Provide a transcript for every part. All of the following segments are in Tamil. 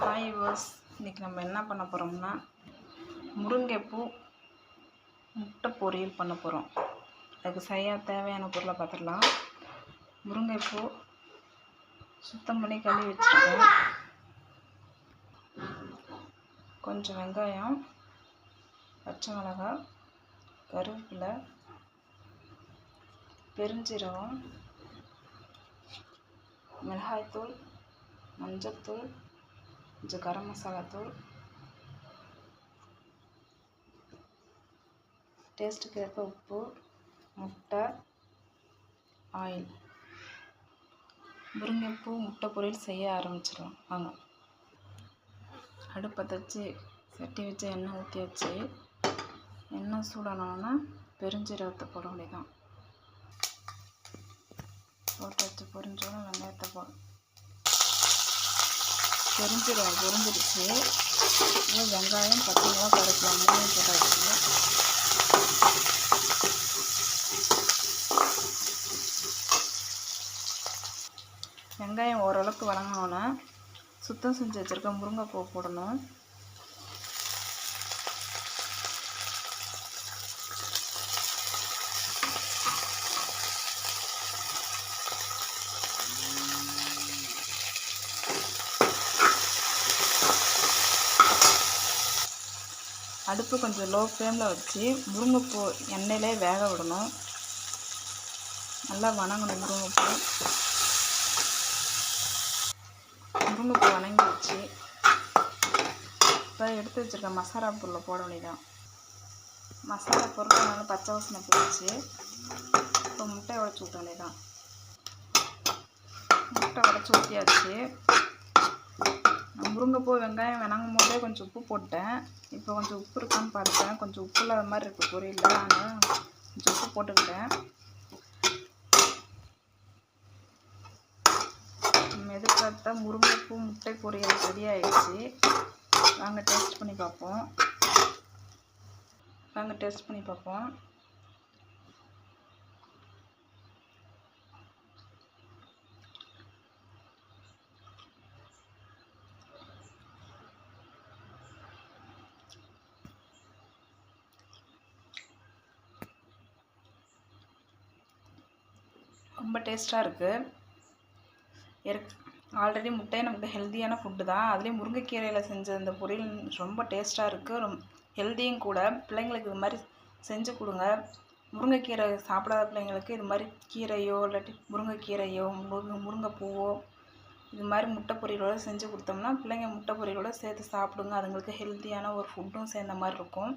ஹாய் வியூவர்ஸ், இன்றைக்கி நம்ம என்ன பண்ண போகிறோம்னா முருங்கைப்பூ முட்டை பொரியல் பண்ண போகிறோம். அதுக்கு சரியாக தேவையான பொருளை பார்த்துடலாம். முருங்கைப்பூ சுத்தம் பண்ணி கழுவி வச்சுருக்கேன். கொஞ்சம் வெங்காயம், பச்சை மிளகாய், கருவேப்பிலை, பெருஞ்சீரகம், மிளகாய்த்தூள், மஞ்சள்தூள், கொஞ்சம் கரம் மசாலா தூள், டேஸ்ட்டுக்கு ஏற்ப உப்பு, முட்டை, ஆயில். முருங்கைப்பூ முட்டை பொரியல் செய்ய ஆரம்பிச்சிடலாம் வாங்க. அடுப்பை வச்சு சட்டி வச்சு எண்ணெய் ஊற்றி வச்சு எண்ணெய் சூடானோன்னா பெருஞ்சீரகத்தை போட வேண்டியதான். போட்டு வச்சு பொரிஞ்சோன்னு வெங்காயத்தை போடும். பெருஞ்சீரகம் பொரிஞ்சிருச்சு. வெங்காயம் பச்சை மிளகாய் கருவேப்பிலை மூணையும் போட்டாச்சு. வெங்காயம் ஓரளவுக்கு வதங்கினோன்னா சுத்தம் செஞ்சு வச்சுருக்க முருங்கைப்பூ போடணும். அடுப்பு கொஞ்சம் லோ ஃப்ளேமில் வச்சு முருங்கைப்பூ எண்ணெயிலே வேக விடணும். நல்லா வணங்கணும். முருங்கைப்பூ வணங்கிடுச்சு. இப்போ எடுத்து வச்சுருக்க மசாலா பொருளை போட வேண்டியதான். மசாலா பொருள் நல்லா பச்சை வாசனை போயிடுச்சு. இப்போ முட்டை உடச்சி ஊற்ற வேண்டியதான். முட்டை உடச்சி ஊற்றியாச்சு. முருங்கைப்பூ வெங்காயம் வணங்கும் போதே கொஞ்சம் உப்பு போட்டேன். இப்போ கொஞ்சம் உப்பு இருக்கான்னு பார்த்தேன். கொஞ்சம் உப்பு இல்லாத மாதிரி இருக்குது பொரியலில். ஆனால் கொஞ்சம் உப்பு போட்டுக்கிட்டேன். எதிர்பார்த்தா முருங்கைப்பூ முட்டை பொரியல் ரெடி ஆகிடுச்சு. வாங்க டேஸ்ட் பண்ணி பார்ப்போம். ரொம்ப டேஸ்ட்டாக இருக்குது. ஆல்ரெடி முட்டை நமக்கு ஹெல்த்தியான ஃபுட்டு தான். அதுலேயும் முருங்கைக்கீரையில் செஞ்ச இந்த பொரியல் ரொம்ப டேஸ்ட்டாக இருக்குது. ஹெல்த்தியும் கூட. பிள்ளைங்களுக்கு இது மாதிரி செஞ்சு கொடுங்க. முருங்கைக்கீரை சாப்பிடாத பிள்ளைங்களுக்கு இது மாதிரி கீரையோ இல்லாட்டி முருங்கைக்கீரையோ முருங்கைப்பூவோ இது மாதிரி முட்டை பொரியலோடு செஞ்சு கொடுத்தோம்னா பிள்ளைங்க முட்டை பொரியலோடு சேர்த்து சாப்பிடுங்க. அதுங்களுக்கு ஹெல்த்தியான ஒரு ஃபுட்டும் சேர்ந்த மாதிரி இருக்கும்.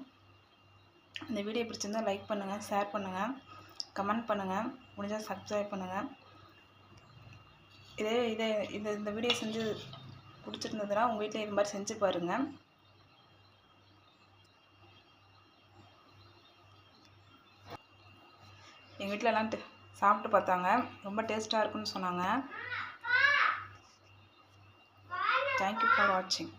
இந்த வீடியோ பிடிச்சிருந்தால் லைக் பண்ணுங்கள், ஷேர் பண்ணுங்கள், கமெண்ட் பண்ணுங்கள், முடிஞ்சால் சப்ஸ்கிரைப் பண்ணுங்கள். இந்த வீடியோ செஞ்சு பிடிச்சிருந்ததுன்னா உங்கள் வீட்டில் இது மாதிரி செஞ்சு பாருங்கள். எங்கள் வீட்டிலலாம் சாப்பிட்டு பார்த்தாங்க. ரொம்ப டேஸ்ட்டாக இருக்குன்னு சொன்னாங்க. தேங்க்யூ ஃபார் வாட்சிங்.